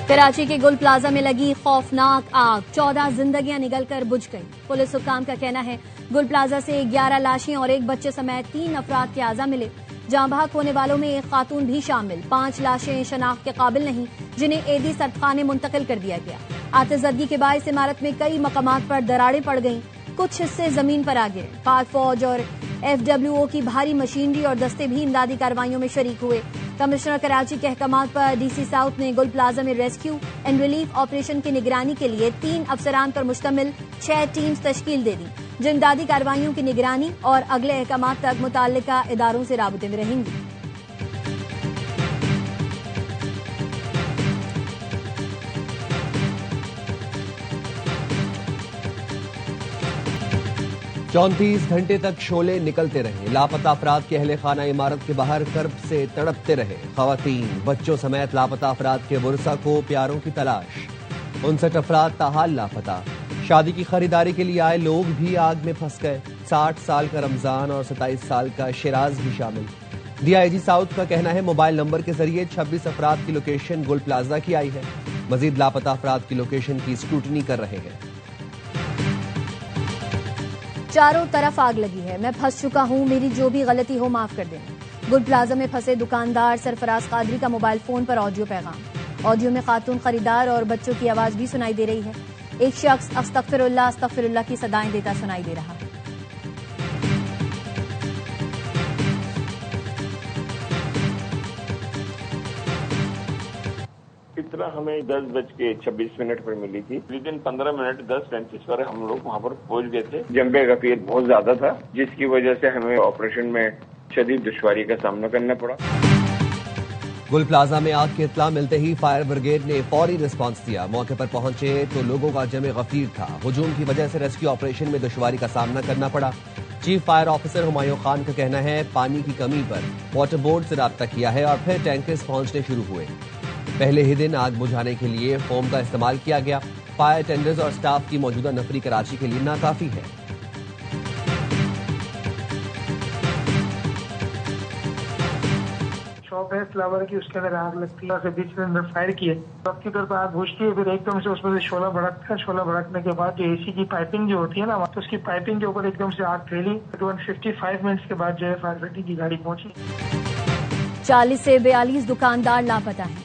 कराची के गुल प्लाजा में लगी खौफनाक आग, 14 जिंदगियां निगलकर बुझ गई। पुलिस हुक्काम का कहना है गुल प्लाजा से 11 लाशें और एक बच्चे समेत 3 अफराद के आजा मिले। जाँ बहक होने वालों में एक खातून भी शामिल। 5 लाशें शनाख्त के काबिल नहीं, जिन्हें एदी सर्दखाने मुंतकिल कर दिया गया। आतिशज़दगी के बायस इमारत में कई मकामात पर दरारें पड़ गईं, कुछ हिस्से जमीन पर आ गिरे। पाक फौज और FWO की भारी मशीनरी और दस्ते भी इमदादी कार्रवाइयों में शरीक हुए। कमिश्नर कराची के अहकामात पर DC साउथ ने गुल प्लाजा में रेस्क्यू एंड रिलीफ ऑपरेशन की निगरानी के लिए 3 अफसरान पर मुश्तमिल 6 टीम्स तश्कील दे दी, जो इमदादी कार्रवाइयों की निगरानी और अगले अहकामात तक मुताल्लिका इदारों से राबते में रहेंगी। चौंतीस घंटे तक शोले निकलते रहे। लापता अफराद के अहले खाना इमारत के बाहर कर्ब से तड़पते रहे। खवातीन, बच्चों समेत लापता अफराद के वर्सा को प्यारों की तलाश। 59 अफराद ताहाल लापता। शादी की खरीदारी के लिए आए लोग भी आग में फंस गए। 60 साल का रमजान और 27 साल का शिराज भी शामिल। DIG साउथ का कहना है मोबाइल नंबर के जरिए 26 अफराद की लोकेशन गुल प्लाजा की आई है। मजीद लापता अफराद की लोकेशन की स्क्रूटनी कर रहे हैं। चारों तरफ आग लगी है, मैं फंस चुका हूं, मेरी जो भी गलती हो माफ कर देना। गुल प्लाजा में फंसे दुकानदार सरफराज कादरी का मोबाइल फोन पर ऑडियो पैगाम। ऑडियो में खातून खरीदार और बच्चों की आवाज भी सुनाई दे रही है। एक शख्स अस्तगफिरुल्लाह अस्तगफिरुल्लाह की सदाएं देता सुनाई दे रहा है। इतना हमें 10:26 पर मिली थी। विदिन 15 मिनट 10:35 पर हम लोग वहाँ पर पहुँच गए थे। जंबे गफीर बहुत ज्यादा था, जिसकी वजह से हमें ऑपरेशन में शदीद दुश्वारी का सामना करना पड़ा। गुल प्लाजा में आग की इत्तला मिलते ही फायर ब्रिगेड ने फौरी रिस्पांस दिया। मौके पर पहुंचे तो लोगों का जमे गफीर था। हुजूम की वजह से रेस्क्यू ऑपरेशन में दुश्वारी का सामना करना पड़ा। Chief fire officer Humayun Khan का कहना है पानी की कमी पर वाटर बोर्ड से राब्ता किया है और फिर टैंकर्स पहुंचने शुरू हुए। पहले ही दिन आग बुझाने के लिए फोम का इस्तेमाल किया गया। फायर टेंडर्स और स्टाफ की मौजूदा नफरी कराची के लिए नाकाफी है। शॉप है फ्लावर की, उसके अंदर आग लगती है। बीच में अंदर फायर किए, आपकी तरफ आग बुझती है, फिर एकदम से उसमें से शोला भड़कता है। शोला भड़कने के बाद जो AC की पाइपिंग जो होती है ना, तो उसकी पाइपिंग के ऊपर एकदम से आग फैली। 55 मिनट्स के बाद जो है फायर ब्रिगेड की गाड़ी पहुंची। 40 से 42 दुकानदार लापता हैं।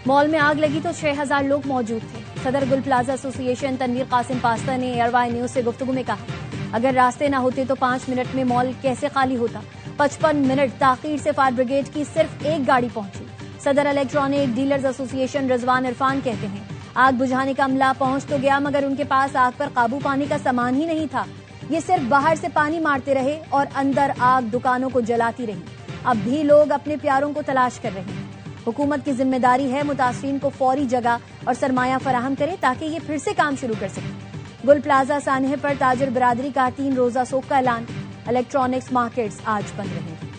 मॉल में आग लगी तो 6000 लोग मौजूद थे। सदर गुल प्लाजा एसोसिएशन तनवीर कासिम पास्ता ने एयरवाई न्यूज से गुफ्तगू में कहा, अगर रास्ते न होते तो 5 मिनट में मॉल कैसे खाली होता। 55 मिनट ताखीर से फायर ब्रिगेड की सिर्फ एक गाड़ी पहुंची। सदर electronic dealers association Rizwan Irfan कहते हैं, आग बुझाने का अमला पहुंच तो गया, मगर उनके पास आग पर काबू पाने का सामान ही नहीं था। ये सिर्फ बाहर से पानी मारते रहे और अंदर आग दुकानों को जलाती रही। अब भी लोग अपने प्यारों को तलाश कर रहे हैं। हुकूमत की जिम्मेदारी है मुतासरीन को फौरी जगह और सरमाया फराहम करे ताकि ये फिर से काम शुरू कर सके। गुल प्लाजा सानहे पर ताजर बरादरी का 3 रोजा सोक का ऐलान। इलेक्ट्रॉनिक्स मार्केट्स आज बंद रहेंगे।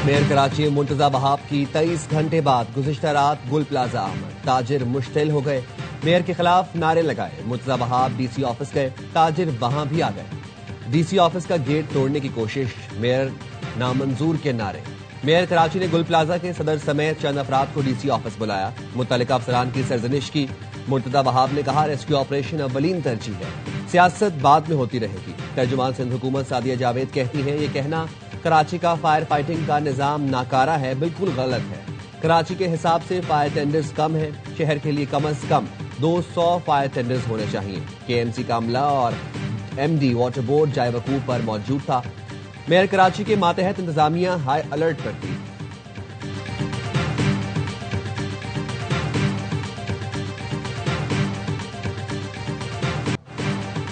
मेयर कराची मुंतजा बहाब की 23 घंटे बाद गुज़िश्ता रात गुल प्लाजा आमद। ताजिर मुश्तिल हो गए, मेयर के खिलाफ नारे लगाए। मुंतजा बहाब DC ऑफिस गए, ताजिर वहां भी आ गए। DC ऑफिस का गेट तोड़ने की कोशिश, मेयर नामंजूर के नारे। मेयर कराची ने गुल प्लाजा के सदर समेत चंद अफराद को DC ऑफिस बुलाया। मुतल्लिका अफसरान की सरजनिश की। मुंतजा बहाब ने कहा रेस्क्यू ऑपरेशन अव्वलीन तरजीह है, सियासत बाद में होती रहेगी। तर्जुमान सिंध हुकूमत सादिया जावेद कहती हैं, ये कहना कराची का फायर फाइटिंग का निजाम नाकारा है, बिल्कुल गलत है। कराची के हिसाब से फायर टेंडर्स कम है। शहर के लिए कम अज कम 200 फायर टेंडर्स होने चाहिए। KMC का अमला और MD वाटर बोर्ड जाए वकूफ पर मौजूद था। मेयर कराची के मातहत इंतजामिया हाई अलर्ट पर थी।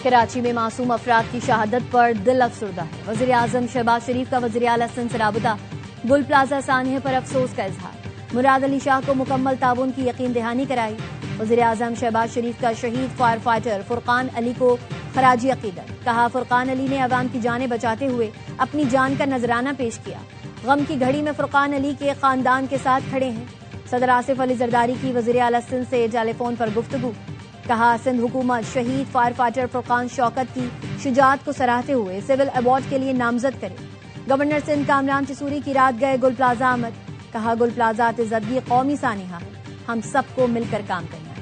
कराची में मासूम अफराद की शहादत पर दिल अफसुर्दा है। वज़ीर आज़म शहबाज शरीफ का वज़ीर आला सिंध से राबता। गुल प्लाजा सानहे पर अफसोस का इजहार। मुराद अली शाह को मुकम्मल ताउन की यकीन दहानी कराई। वज़ीर आज़म शहबाज शरीफ का शहीद फायर फाइटर फुरकान अली को खराजी अकीदत। कहा, फुरकान अली ने अवाम की जानें बचाते हुए अपनी जान का नजराना पेश किया। गम की घड़ी में फुरकान अली के खानदान के साथ खड़े हैं। सदर आसिफ अली जरदारी की वज़ीर आला सिंध से टेलीफोन पर गुफ्तगू। कहा, सिंध हुकूमत शहीद फायर फाइटर फुरकान शौकत की शुजाअत को सराहते हुए सिविल अवार्ड के लिए नामजद करे। गवर्नर सिंध कामरान तिसूरी की रात गए गुल प्लाजा आमद। कहा, गुल प्लाजा आतिज़दगी कौमी सानिहा है, हम सबको मिलकर काम करना है।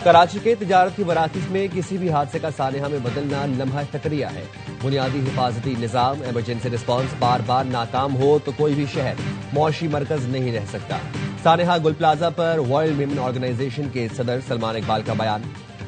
कराची के तिजारती मराकज़ में किसी भी हादसे का सानिहा में बदलना लम्हा खतरिया है। बुनियादी हिफाजती निज़ाम, इमरजेंसी रिस्पॉन्स बार बार नाकाम हो तो कोई भी शहर मौशी मरकज नहीं रह सकता। सानिहा गुल प्लाजा पर वर्ल्ड विमेन ऑर्गेनाइजेशन के सदर सलमान इकबाल का बयान।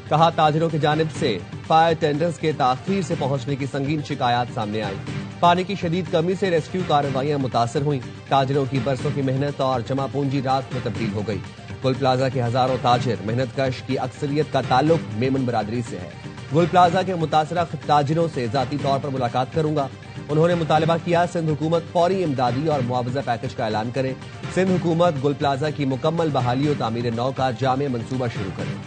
कहा, ताजिरों की जानिब से फायर टेंडर्स के ताखीर से पहुंचने की संगीन शिकायत सामने आई। पानी की शदीद कमी से रेस्क्यू कार्रवाइयां मुतासर हुई। ताजिरों की बरसों की मेहनत और जमा पूंजी रात में तब्दील हो गई। गुल प्लाजा के हजारों ताजिर मेहनत कश की अक्सरियत का ताल्लुक मेमन बरादरी से है। गुल प्लाजा के मुतासरा ताजिरों से जाती तौर पर मुलाकात करूंगा। उन्होंने मुतालबा किया, सिंध हुकूमत फौरी इमदादी और मुआवजा पैकेज का ऐलान करे। सिंध हुकूमत गुल प्लाजा की मुकम्मल बहाली और तामीर नौ का जामे मंसूबा शुरू करे।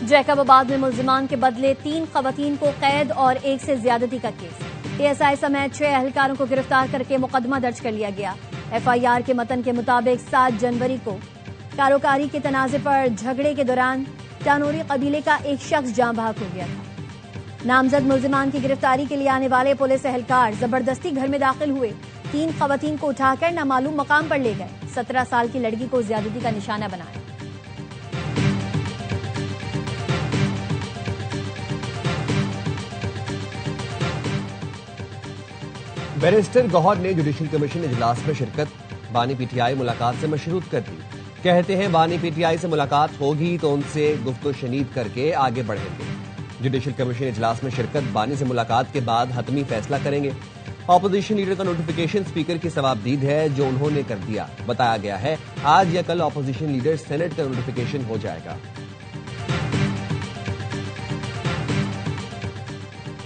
जैकबाबाद में मुल्जिमान के बदले 3 खवातीन को कैद और 1 से ज्यादती का केस। एएसआई समेत 6 अहलकारों को गिरफ्तार करके मुकदमा दर्ज कर लिया गया। एफआईआर के मतन के मुताबिक 7 जनवरी को कारोकारी के तनाजे पर झगड़े के दौरान टानोरी कबीले का एक शख्स जाँ बहक हो गया था। नामजद मुल्जिमान की गिरफ्तारी के लिए आने वाले पुलिस एहलकार जबरदस्ती घर में दाखिल हुए। 3 खवातीन को उठाकर नामालूम मकाम पर ले गए। 17 साल की लड़की को ज्यादती का निशाना बनाया। बैरिस्टर गौहर ने जुडिशल कमीशन इजलास में शिरकत। बानी पीटीआई मुलाकात से मशरूत कर दी। कहते हैं, बानी पीटीआई से मुलाकात होगी तो उनसे गुफ्तगू शनीद करके आगे बढ़ेंगे। जुडिशल कमीशन इजलास में शिरकत, बानी से मुलाकात के बाद हतमी फैसला करेंगे। ऑपोजिशन लीडर का नोटिफिकेशन स्पीकर की सवाबदीद है जो उन्होंने कर दिया। बताया गया है आज या कल ऑपोजिशन लीडर सेनेट का नोटिफिकेशन हो जाएगा।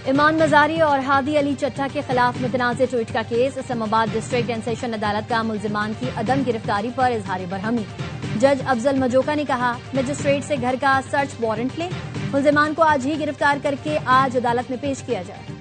इमान मजारी और हादी अली चट्टा के खिलाफ मुतनाज़ ट्वीट का case. Islamabad district and session अदालत का मुल्जिमान की अदम गिरफ्तारी पर इजहार बरहमी। जज अफजल मजोका ने कहा, मजिस्ट्रेट से घर का सर्च वारंट लें। मुल्जिमान को आज ही गिरफ्तार करके आज अदालत में पेश किया जाए।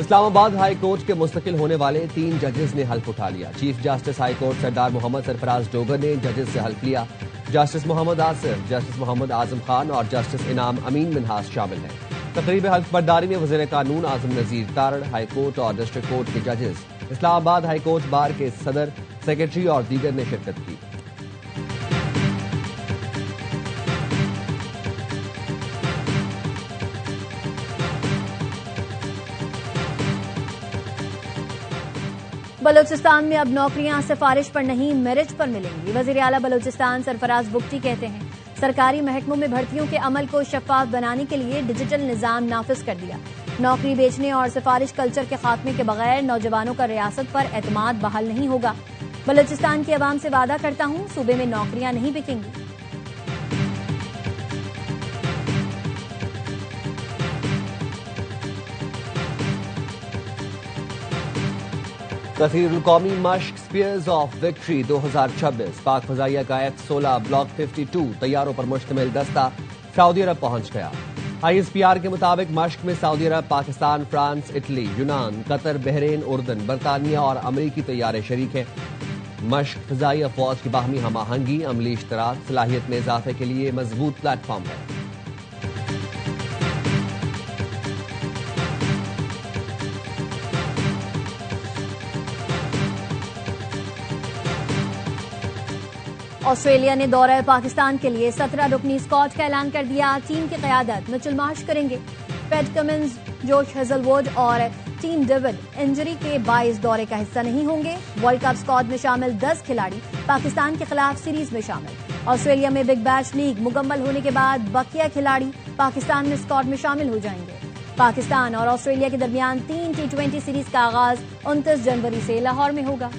इस्लामाबाद हाई कोर्ट के मुस्तकिल होने वाले 3 जजेस ने हल्फ उठा लिया। चीफ जस्टिस हाई कोर्ट सरदार मोहम्मद सरफराज डोगर ने जजेस से हल्फ लिया। जस्टिस मोहम्मद आसिफ, जस्टिस मोहम्मद आजम खान और जस्टिस इनाम अमीन मिनहास शामिल हैं। तकरीब हल्फ बर्दारी में वज़ीर कानून आजम नजीर तारड़, हाई कोर्ट और डिस्ट्रिक्ट कोर्ट के जजेस, इस्लामाबाद हाई कोर्ट बार के सदर, सेक्रेटरी और दीगर ने शिरकत की। बलूचिस्तान में अब नौकरियां सिफारिश पर नहीं मेरिट पर मिलेंगी। वजीर आला बलूचिस्तान सरफराज बुगटी कहते हैं, सरकारी महकमों में भर्तियों के अमल को शफाफ बनाने के लिए डिजिटल निजाम नाफिज कर दिया। नौकरी बेचने और सिफारिश कल्चर के खात्मे के बगैर नौजवानों का रियासत पर एतमाद बहाल नहीं होगा। बलूचिस्तान की आवाम से वादा करता हूं, सूबे में नौकरियां नहीं बिकेंगी। कसीरुल कौमी मश्क स्पीयर्स ऑफ विक्ट्री 2026 पाक फजाइया का F-16 ब्लॉक 52 तैयारों पर मुश्तमिल दस्ता सऊदी अरब पहुंच गया। ISPR के मुताबिक मश्क में सऊदी अरब, पाकिस्तान, फ्रांस, इटली, यूनान, कतर, बहरीन, उर्दन, बरतानिया और अमरीकी तैयारे शरीक हैं। मश्क फजाइया फौज की बाहमी हम आहंगी, अमली इश्तराक, सलाहियत में इजाफे के लिए मजबूत प्लेटफॉर्म है। ऑस्ट्रेलिया ने दौरा पाकिस्तान के लिए 17 रुकनी स्क्वाड का ऐलान कर दिया। टीम की क़यादत मिचेल मार्श करेंगे। पैट कमिंस, जोश हेजलवुड और टीम डेविड इंजरी के बाइस दौरे का हिस्सा नहीं होंगे। वर्ल्ड कप स्क्वाड में शामिल 10 खिलाड़ी पाकिस्तान के खिलाफ सीरीज में शामिल। ऑस्ट्रेलिया में बिग बैश लीग मुकम्मल होने के बाद बकिया खिलाड़ी पाकिस्तान में स्क्वाड में शामिल हो जाएंगे। पाकिस्तान और ऑस्ट्रेलिया के दरमियान 3 T20 सीरीज का आगाज 29 जनवरी से लाहौर में होगा।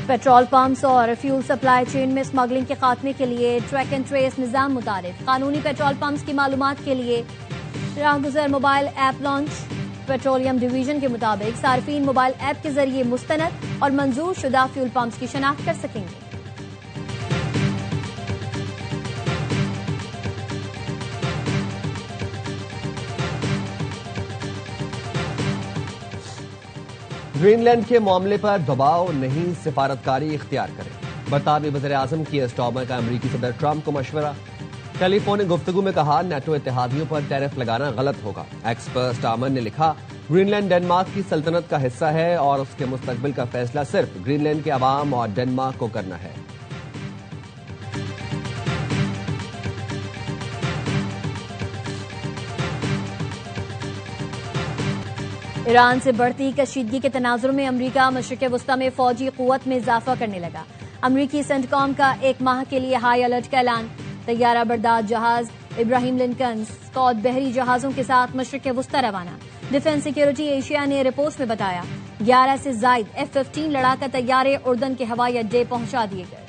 पेट्रोल पंप्स और फ्यूल सप्लाई चेन में स्मगलिंग के खात्मे के लिए ट्रैक एंड ट्रेस निजाम मुतारिफ। कानूनी पेट्रोल पंप्स की मालूमात के लिए Rahguzar mobile app launch. Petroleum division के मुताबिक सार्फिन मोबाइल ऐप के जरिए मुस्तनद और मंजूर शुदा फ्यूल पंप्स की शनाख्त कर सकेंगे। ग्रीनलैंड के मामले पर दबाव नहीं, सिफारतकारी इख्तियार करें। बरतानवी वज़ीर-ए-आज़म कीयर स्टार्मर का अमरीकी सदर ट्रंप को मशवरा। टेलीफोनिक गुफ्तगू में कहा, नेटो इत्तेहादियों पर टैरिफ लगाना गलत होगा। एक्सपर्ट स्टार्मर ने लिखा, ग्रीनलैंड डेनमार्क की सल्तनत का हिस्सा है और उसके मुस्तकबिल का फैसला सिर्फ ग्रीनलैंड के अवाम और डेनमार्क को करना है। ईरान से बढ़ती कशीदगी के तनाजुर में अमरीका मशरिक वस्ता में फौजी कुव्वत में इजाफा करने लगा। अमरीकी सेंटकॉम का 1 माह के लिए हाई अलर्ट का ऐलान। तैयारा बरदार जहाज इब्राहिम लिंकन स्कॉट बहरी जहाजों के साथ मशरिक वस्ता रवाना। डिफेंस सिक्योरिटी एशिया ने रिपोर्ट में बताया 11 से जायद F-15 लड़ाका तैयारे उर्दन के हवाई अड्डे पहुंचा दिए गए।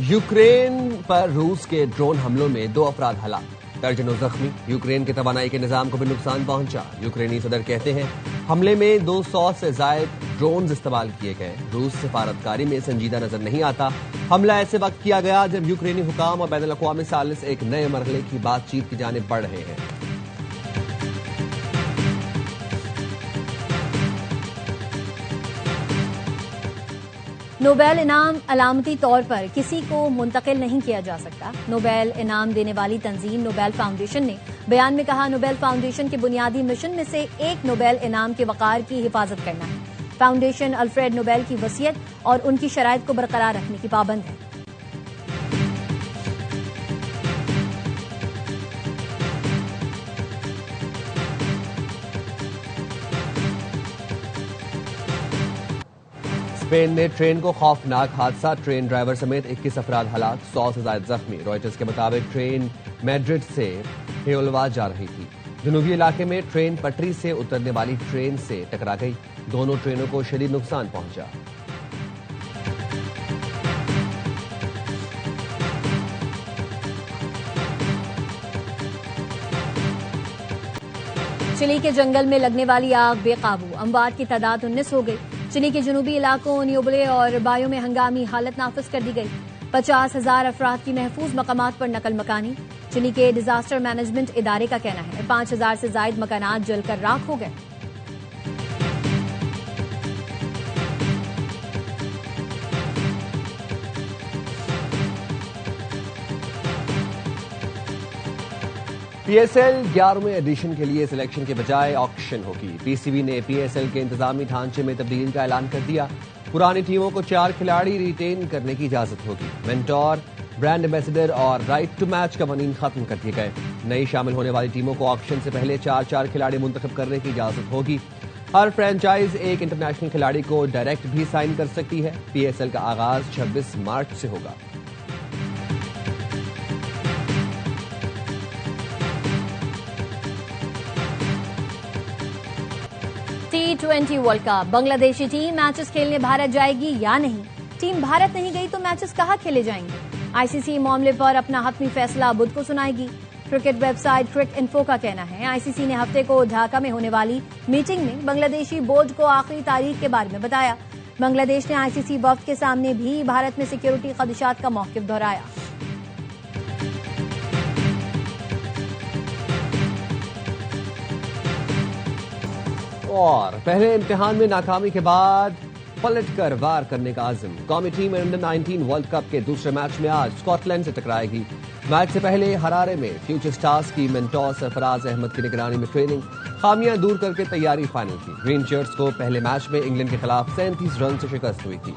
यूक्रेन पर रूस के ड्रोन हमलों में 2 अफराद हलाक, दर्जनों जख्मी। यूक्रेन के तवानाई के निजाम को भी नुकसान पहुंचा। यूक्रेनी सदर कहते हैं हमले में 200 से जायद ड्रोन इस्तेमाल किए गए। रूस सिफारतकारी में संजीदा नजर नहीं आता। हमला ऐसे वक्त किया गया जब यूक्रेनी हुकाम और बैनुल अक़वामी सालिस एक नए मरहले की बातचीत की जानिब बढ़ रहे हैं। नोबेल इनाम अलामती तौर पर किसी को मुंतकिल नहीं किया जा सकता। नोबेल इनाम देने वाली तंजीम नोबेल फाउंडेशन ने बयान में कहा, नोबेल फाउंडेशन के बुनियादी मिशन में से एक नोबेल इनाम के वक़ार की हिफाजत करना है। फाउंडेशन अल्फ्रेड नोबेल की वसीयत और उनकी शराइत को बरकरार रखने की पाबंद है। स्पेन में ट्रेन को खौफनाक हादसा, ट्रेन ड्राइवर समेत 21 अफराद हलाक, 100 से ज्यादा जख्मी। रॉयटर्स के मुताबिक ट्रेन मैड्रिड से हेलवा जा रही थी। जनूबी इलाके में ट्रेन पटरी से उतरने वाली ट्रेन से टकरा गई। दोनों ट्रेनों को शदीद नुकसान पहुंचा। चिली के जंगल में लगने वाली आग बेकाबू, अमवात की तादाद 19 हो गई। चिली के जनूबी इलाकों न्यूबले और बायो में हंगामी हालत नाफिज कर दी गई। 50,000 अफराद की महफूज मकामात पर नकल मकानी। चिली के डिजास्टर मैनेजमेंट इदारे का कहना है 5,000 से जायद मकानात जलकर राख हो गए। PSL 11वें एडिशन के लिए सिलेक्शन के बजाय ऑक्शन होगी। PCB ने PSL के इंतजामी ढांचे में तब्दीली का ऐलान कर दिया। पुरानी टीमों को 4 खिलाड़ी रिटेन करने की इजाजत होगी। मेंटोर, ब्रांड एम्बेसडर और राइट टू मैच कवानीन खत्म कर दिए गए। नई शामिल होने वाली टीमों को ऑक्शन से पहले 4 खिलाड़ी मुंतखब करने की इजाजत होगी। हर फ्रेंचाइज एक इंटरनेशनल खिलाड़ी को डायरेक्ट भी साइन कर सकती है। PSL का आगाज 26 मार्च से होगा। T20 world cup, Bangladeshi team matches खेलने भारत जाएगी या नहीं? टीम भारत नहीं गई तो मैचेस कहां खेले जाएंगे? ICC मामले पर अपना हतमी फैसला बुध को सुनाएगी। क्रिकेट वेबसाइट क्रिक इन्फो का कहना है ICC ने हफ्ते को ढाका में होने वाली मीटिंग में बांग्लादेशी बोर्ड को आखिरी तारीख के बारे में बताया। बांग्लादेश ने ICC वफ्द के सामने भी भारत में सिक्योरिटी खदशात का मौकिफ दोहराया। और पहले इम्तिहान में नाकामी के बाद पलटकर वार करने का आज़म। कौमी टीम अंडर 19 वर्ल्ड कप के दूसरे मैच में आज स्कॉटलैंड से टकराएगी। मैच से पहले हरारे में फ्यूचर स्टार्स की मेंटोर सरफराज अहमद की निगरानी में ट्रेनिंग, खामियां दूर करके तैयारी फाइनल की। ग्रीन शर्ट्स को पहले मैच में इंग्लैंड के खिलाफ 37 रन से शिकस्त हुई थी।